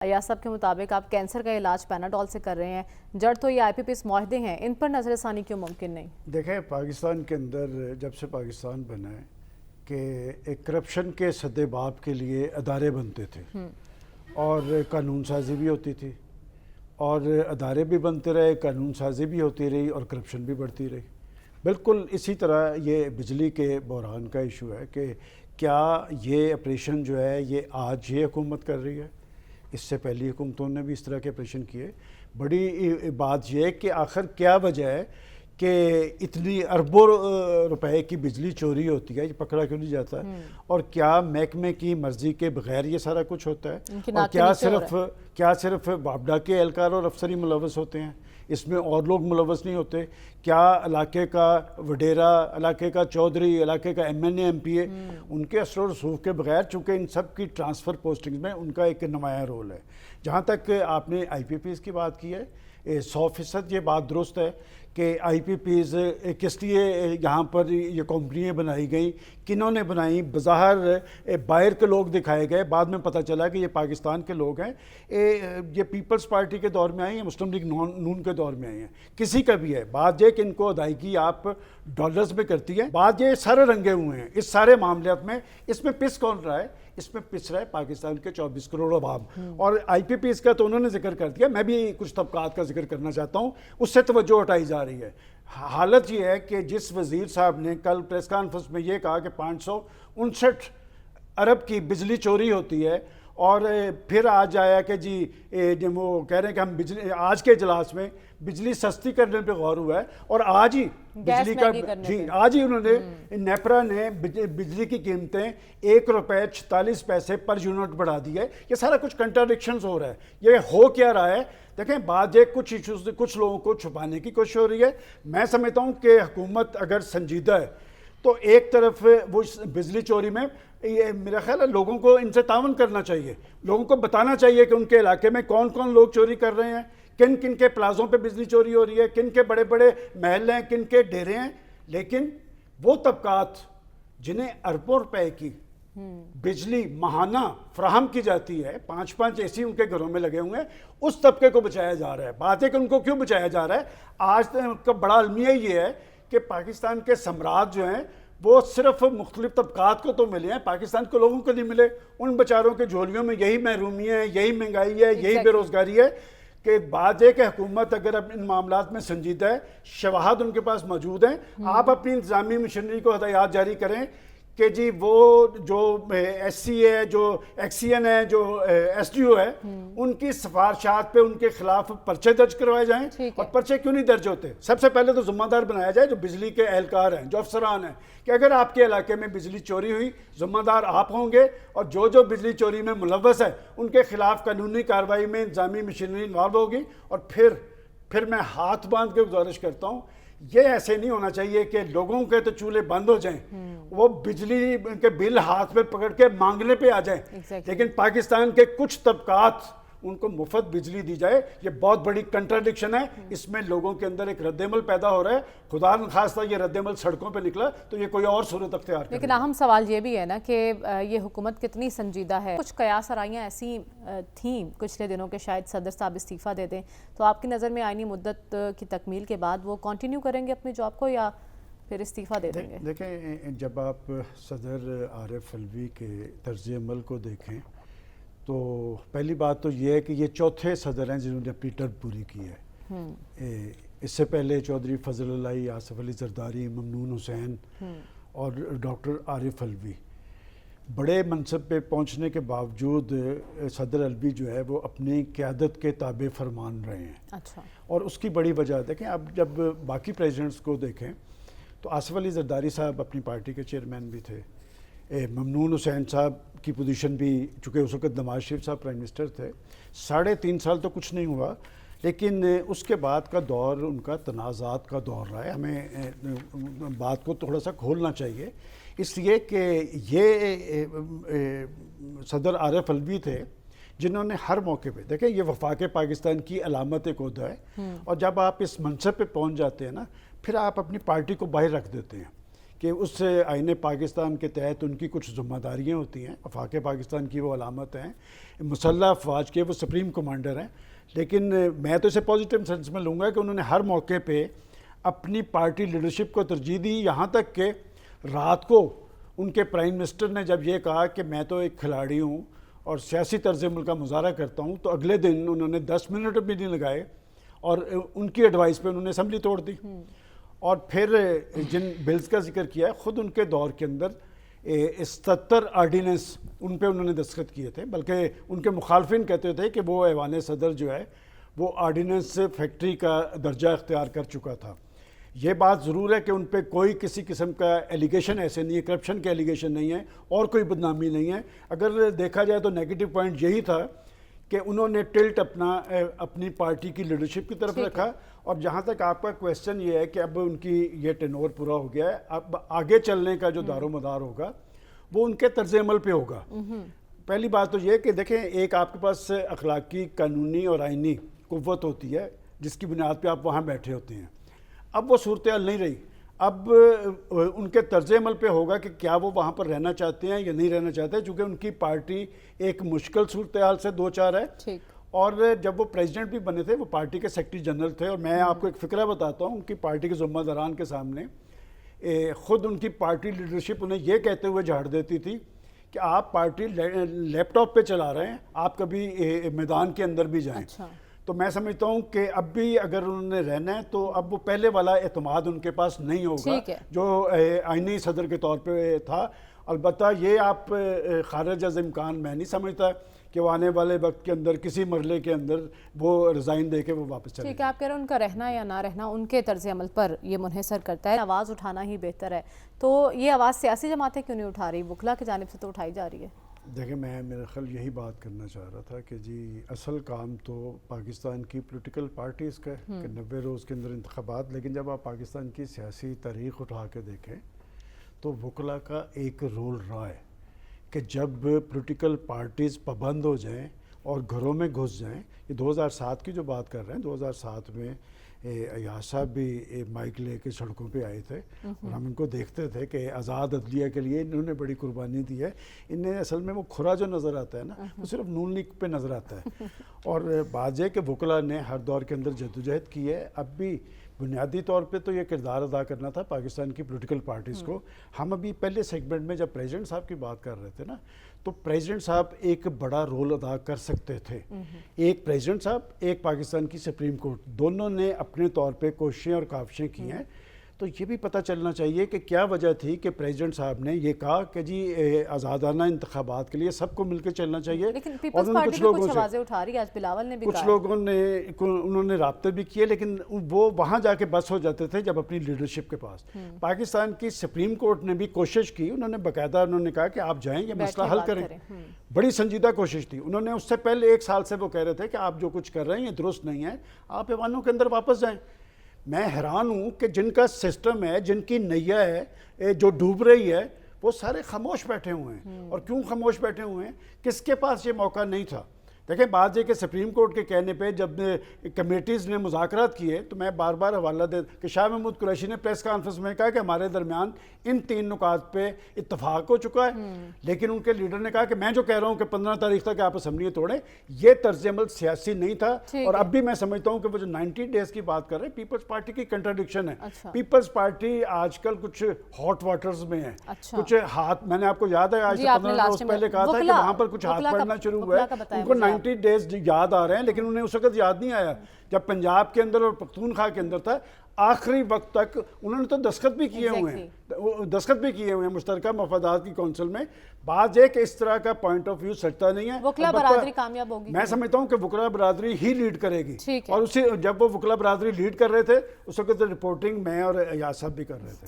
ایاز صاحب کے مطابق آپ کینسر کا علاج پیناڈول سے کر رہے ہیں، جڑ تو یہ IPPs معاہدے ہیں، ان پر نظر ثانی کیوں ممکن نہیں؟ دیکھیں پاکستان کے اندر جب سے پاکستان بنا ہے کہ ایک کرپشن کے سد باب کے لیے ادارے بنتے تھے اور قانون سازی بھی ہوتی تھی اور ادارے بھی بنتے رہے، قانون سازی بھی ہوتی رہی اور کرپشن بھی بڑھتی رہی۔ بالکل اسی طرح یہ بجلی کے بحران کا ایشو ہے کہ کیا یہ آپریشن جو ہے یہ آج یہ حکومت کر رہی ہے، اس سے پہلی حکومتوں نے بھی اس طرح کے آپریشن کیے۔ بڑی بات یہ ہے کہ آخر کیا وجہ ہے کہ اتنی اربوں روپے کی بجلی چوری ہوتی ہے، یہ پکڑا کیوں نہیں جاتا ہے؟ اور کیا محکمے کی مرضی کے بغیر یہ سارا کچھ ہوتا ہے؟ اور کیا صرف وابڈا کے اہلکار اور افسر ہی ملوث ہوتے ہیں؟ اس میں اور لوگ ملوث نہیں ہوتے؟ کیا علاقے کا وڈیرا، علاقے کا چودھری، علاقے کا MNA MPA ان کے اثر و رسوخ کے بغیر، چونکہ ان سب کی ٹرانسفر پوسٹنگز میں ان کا ایک نمایاں رول ہے۔ جہاں تک آپ نے IPPs کی بات کی ہے، 100% یہ بات درست ہے کہ IPPs کس لیے یہاں پر یہ کمپنیاں بنائی گئیں، کنہوں نے بنائی، بظاہر باہر کے لوگ دکھائے گئے، بعد میں پتہ چلا کہ یہ پاکستان کے لوگ ہیں۔ یہ پیپلز پارٹی کے دور میں آئی ہیں، مسلم لیگ نون کے دور میں آئی ہیں، کسی کا بھی ہے۔ بات یہ کہ ان کو ادائیگی آپ ڈالرز میں کرتی ہے، بات یہ سارے رنگے ہوئے ہیں اس سارے معاملات میں۔ اس میں پس کون رہا ہے؟ اس میں پس رہا ہے پاکستان کے 24 کروڑ عوام۔ اور IPPs کا تو انہوں نے ذکر کر دیا، میں بھی کچھ طبقات کا ذکر کرنا چاہتا ہوں، اس سے توجہ ہٹائی جا رہی ہے۔ حالت یہ ہے کہ جس وزیر صاحب نے کل پریس کانفرنس میں یہ کہا کہ 559 ارب کی بجلی چوری ہوتی ہے، اور پھر آج آیا کہ جی وہ کہہ رہے ہیں کہ ہم بجلی آج کے اجلاس میں بجلی سستی کرنے پہ غور ہوا ہے، اور آج ہی بجلی کا آج ہی انہوں نے نیپرا نے بجلی کی قیمتیں 1 روپے 46 پیسے پر یونٹ بڑھا دی ہے۔ یہ سارا کچھ کنٹراڈکشنز ہو رہا ہے، یہ ہو کیا رہا ہے؟ دیکھیں بات یہ کچھ ایشوز کچھ لوگوں کو چھپانے کی کوشش ہو رہی ہے۔ میں سمجھتا ہوں کہ حکومت اگر سنجیدہ ہے تو ایک طرف وہ بجلی چوری میں یہ میرا خیال ہے لوگوں کو ان سے تعاون کرنا چاہیے، لوگوں کو بتانا چاہیے کہ ان کے علاقے میں کون کون لوگ چوری کر رہے ہیں، کن کن کے پلازوں پہ بجلی چوری ہو رہی ہے، کن کے بڑے بڑے محل ہیں، کن کے ڈیرے ہیں۔ لیکن وہ طبقات جنہیں اربوں روپے کی بجلی ماہانہ فراہم کی جاتی ہے، 5 AC ان کے گھروں میں لگے ہوئے ہیں، اس طبقے کو بچایا جا رہا ہے۔ بات ہے کہ ان کو کیوں بچایا جا رہا ہے؟ آج کا بڑا المیہ یہ ہے کہ پاکستان کے ثمرات جو ہیں وہ صرف مختلف طبقات کو تو ملے ہیں، پاکستان کے لوگوں کو نہیں ملے۔ ان بیچاروں کے جھولیوں میں یہی محرومی ہے، یہی مہنگائی ہے، یہی بے روزگاری ہے۔ کہ بات ہے کہ حکومت اگر ان معاملات میں سنجیدہ ہے، شواہد ان کے پاس موجود ہیں، آپ اپنی انتظامی مشینری کو ہدایات جاری کریں کہ جی وہ جو SC ہے، جو XCN ہے، جو SDO ہے، ان کی سفارشات پہ ان کے خلاف پرچے درج کروائے جائیں۔ اور پرچے کیوں نہیں درج ہوتے؟ سب سے پہلے تو ذمہ دار بنایا جائے جو بجلی کے اہلکار ہیں، جو افسران ہیں، کہ اگر آپ کے علاقے میں بجلی چوری ہوئی ذمہ دار آپ ہوں گے، اور جو بجلی چوری میں ملوث ہے ان کے خلاف قانونی کارروائی میں انتظامی مشینری انوالو ہوگی۔ اور پھر میں ہاتھ باندھ کے گزارش کرتا ہوں، یہ ایسے نہیں ہونا چاہیے کہ لوگوں کے تو چولہے بند ہو جائیں، وہ بجلی کے بل ہاتھ میں پکڑ کے مانگنے پہ آ جائیں، لیکن پاکستان کے کچھ طبقات ان کو مفت بجلی دی جائے۔ یہ بہت بڑی کنٹراڈکشن ہے، اس میں لوگوں کے اندر ایک رد عمل پیدا ہو رہا ہے۔ خدا نخواستہ یہ رد عمل سڑکوں پہ نکلا تو یہ کوئی اور صورت اختیار کرے۔ لیکن اہم سوال یہ بھی ہے نا کہ یہ حکومت کتنی سنجیدہ ہے۔ کچھ قیاس آرائیاں ایسی تھیں پچھلے دنوں کے شاید صدر صاحب استعفیٰ دے دیں، تو آپ کی نظر میں آئینی مدت کی تکمیل کے بعد وہ کنٹینیو کریں گے اپنی جاب کو یا پھر استعفیٰ دے دیں گے؟ دیکھیں جب آپ صدر عارف الوی کے طرز عمل کو دیکھیں تو پہلی بات تو یہ ہے کہ یہ چوتھے صدر ہیں جنہوں نے اپنی ٹرم پوری کی ہے۔ اس سے پہلے چودھری فضل اللہ، آصف علی زرداری، ممنون حسین اور ڈاکٹر عارف الوی، بڑے منصب پہ پہنچنے کے باوجود صدر الوی جو ہے وہ اپنی قیادت کے تابع فرمان رہے ہیں۔ اچھا۔ اور اس کی بڑی وجہ دیکھیں، اب جب باقی پریزیڈنٹس کو دیکھیں تو آصف علی زرداری صاحب اپنی پارٹی کے چیئرمین بھی تھے، ممنون حسین صاحب کی پوزیشن بھی، چونکہ اس وقت نواز شریف صاحب پرائم منسٹر تھے، 3.5 سال تو کچھ نہیں ہوا، لیکن اس کے بعد کا دور ان کا تنازعات کا دور رہا ہے۔ ہمیں بات کو تھوڑا سا کھولنا چاہیے، اس لیے کہ یہ صدر عارف الوی تھے جنہوں نے ہر موقع پہ، دیکھیں یہ وفاق پاکستان کی علامت ایک عہدہ ہے، اور جب آپ اس منصب پہ پہنچ جاتے ہیں نا، پھر آپ اپنی پارٹی کو باہر رکھ دیتے ہیں کہ اس آئین پاکستان کے تحت ان کی کچھ ذمہ داریاں ہوتی ہیں. وفاق پاکستان کی وہ علامت ہیں, مسلح افواج کے وہ سپریم کمانڈر ہیں. لیکن میں تو اسے پازیٹیو سینس میں لوں گا کہ انہوں نے ہر موقع پہ اپنی پارٹی لیڈرشپ کو ترجیح دی, یہاں تک کہ رات کو ان کے پرائم منسٹر نے جب یہ کہا کہ میں تو ایک کھلاڑی ہوں اور سیاسی طرز عمل کا مظاہرہ کرتا ہوں, تو اگلے دن انہوں نے 10 منٹ بھی نہیں لگائے اور ان کی ایڈوائس پہ انہوں نے اسمبلی توڑ دی. اور پھر جن بلز کا ذکر کیا ہے, خود ان کے دور کے اندر 77 آرڈیننس ان پہ انہوں نے دستخط کیے تھے, بلکہ ان کے مخالفین کہتے تھے کہ وہ ایوان صدر جو ہے وہ آرڈیننس فیکٹری کا درجہ اختیار کر چکا تھا. یہ بات ضرور ہے کہ ان پہ کوئی کسی قسم کا ایلیگیشن ایسے نہیں ہے, کرپشن کے ایلیگیشن نہیں ہے اور کوئی بدنامی نہیں ہے. اگر دیکھا جائے تو نیگیٹو پوائنٹ یہی تھا کہ انہوں نے ٹلٹ اپنی پارٹی کی لیڈرشپ کی طرف رکھا. اور جہاں تک آپ کا کویسچن یہ ہے کہ اب ان کی یہ ٹینور پورا ہو گیا ہے, اب آگے چلنے کا جو دار و مدار ہوگا وہ ان کے طرز عمل پہ ہوگا. پہلی بات تو یہ کہ دیکھیں, ایک آپ کے پاس اخلاقی, قانونی اور آئینی قوت ہوتی ہے جس کی بنیاد پہ آپ وہاں بیٹھے ہوتے ہیں. اب وہ صورتحال نہیں رہی. اب ان کے طرز عمل پہ ہوگا کہ کیا وہ وہاں پر رہنا چاہتے ہیں یا نہیں رہنا چاہتے, چونکہ ان کی پارٹی ایک مشکل صورتحال سے دو چار ہے. اور جب وہ پریزیڈنٹ بھی بنے تھے وہ پارٹی کے سیکرٹری جنرل تھے. اور میں آپ کو ایک فقرہ بتاتا ہوں, ان کی پارٹی کے ذمہ داران کے سامنے خود ان کی پارٹی لیڈرشپ انہیں یہ کہتے ہوئے جھاڑ دیتی تھی کہ آپ پارٹی لیپ ٹاپ پہ چلا رہے ہیں, آپ کبھی میدان کے اندر بھی جائیں. تو میں سمجھتا ہوں کہ اب بھی اگر انہوں نے رہنا ہے تو اب وہ پہلے والا اعتماد ان کے پاس نہیں ہوگا جو آئینی صدر کے طور پہ تھا. البتہ یہ آپ خارج از امکان میں نہیں سمجھتا کہ وہ آنے والے وقت کے اندر کسی مرحلے کے اندر وہ ریزائن دے کے وہ واپس چلے. ٹھیک ہے, آپ کہہ رہے ہیں ان کا رہنا یا نہ رہنا ان کے طرز عمل پر یہ منحصر کرتا ہے. آواز اٹھانا ہی بہتر ہے, تو یہ آواز سیاسی جماعتیں کیوں نہیں اٹھا رہی؟ وکلا کی جانب سے تو اٹھائی جا رہی ہے. دیکھیں, میں میرا خیال یہی بات کرنا چاہ رہا تھا کہ جی اصل کام تو پاکستان کی پولیٹیکل پارٹیز کا ہے کہ 90 روز کے اندر انتخابات. لیکن جب آپ پاکستان کی سیاسی تاریخ اٹھا کے دیکھیں تو وکلا کا ایک رول رہا ہے کہ جب پولیٹیکل پارٹیز پابند ہو جائیں اور گھروں میں گھس جائیں. یہ 2007 کی جو بات کر رہے ہیں, 2007 میں ایاز صاحب بھی مائک لے کے سڑکوں پہ آئے تھے اور ہم ان کو دیکھتے تھے کہ آزاد عدلیہ کے لیے انہوں نے بڑی قربانی دی ہے. انہیں اصل میں وہ کھرا جو نظر آتا ہے نا, وہ صرف نون لیگ پہ نظر آتا ہے. اور بات یہ کہ وکلا نے ہر دور کے اندر جدوجہد کی ہے. اب بھی بنیادی طور پہ تو یہ کردار ادا کرنا تھا پاکستان کی پولیٹیکل پارٹیز کو. ہم ابھی پہلے سیگمنٹ میں جب پریزیڈنٹ صاحب کی بات کر رہے تھے نا, تو پریزیڈنٹ صاحب ایک بڑا رول ادا کر سکتے تھے. ایک پریزیڈنٹ صاحب, ایک پاکستان کی سپریم کورٹ, دونوں نے اپنے طور پہ کوششیں اور کاوشیں کی ہیں. تو یہ بھی پتہ چلنا چاہیے کہ کیا وجہ تھی کہ پریزیڈنٹ صاحب نے یہ کہا کہ جی آزادانہ انتخابات کے لیے سب کو مل کے چلنا چاہیے. لیکن پیپلز پارٹی بھی کچھ آوازیں اٹھا رہی ہے, آج بلاول نے بھی کچھ لوگوں نے انہوں نے رابطے بھی کیے, لیکن وہ وہاں جا کے بس ہو جاتے تھے جب اپنی لیڈرشپ کے پاس. پاکستان کی سپریم کورٹ نے بھی کوشش کی, انہوں نے باقاعدہ انہوں نے کہا کہ آپ جائیں, یہ مسئلہ حل کریں. بڑی سنجیدہ کوشش تھی. انہوں نے اس سے پہلے 1 سال سے وہ کہہ رہے تھے کہ آپ جو کچھ کر رہے ہیں یہ درست نہیں ہے, آپ ایوانوں کے اندر واپس جائیں. میں حیران ہوں کہ جن کا سسٹم ہے, جن کی نیا ہے جو ڈوب رہی ہے, وہ سارے خاموش بیٹھے ہوئے ہیں. اور کیوں خاموش بیٹھے ہوئے ہیں؟ کس کے پاس یہ موقع نہیں تھا؟ دیکھیں, بات یہ کہ سپریم کورٹ کے کہنے پہ جب کمیٹیز نے مذاکرات کیے تو میں بار بار حوالہ دے کہ شاہ محمود قریشی نے پریس کانفرنس میں کہا کہ ہمارے درمیان ان 3 نکات پہ اتفاق ہو چکا ہے. لیکن ان کے لیڈر نے کہا کہ میں جو کہہ رہا ہوں کہ 15 تاریخ تک آپ اسمبلی توڑیں, یہ طرز عمل سیاسی نہیں تھا. اور اب بھی میں سمجھتا ہوں کہ وہ جو 90 ڈیز کی بات کر رہے ہیں, پیپلز پارٹی کی کنٹراڈکشن ہے. پیپلز پارٹی آج کل کچھ ہاٹ واٹرز میں ہے, کچھ ہاتھ, میں نے آپ کو یاد ہے آج سے 15 روز پہلے کہا تھا کہ وہاں پر کچھ ہاتھ پڑنا شروع ہوا ہے. ان کو 90 ڈیز یاد آ رہے ہیں, لیکن انہیں اس وقت یاد نہیں آیا جب پنجاب کے اندر اور پختونخوا کے اندر تھا. آخری وقت تک انہوں نے تو دستخط بھی کیے ہوئے ہیں مشترکہ مفادات کی کونسل میں. بات یہ کہ اس طرح کا پوائنٹ آف ویو سچتا نہیں ہے. وکلا برادری کامیاب ہوگی, میں سمجھتا ہوں کہ وکلا برادری ہی لیڈ کرے گی. اور اسی جب وہ وکلا برادری لیڈ کر رہے تھے اس وقت رپورٹنگ میں اور ایاز صاحب بھی کر رہے تھے.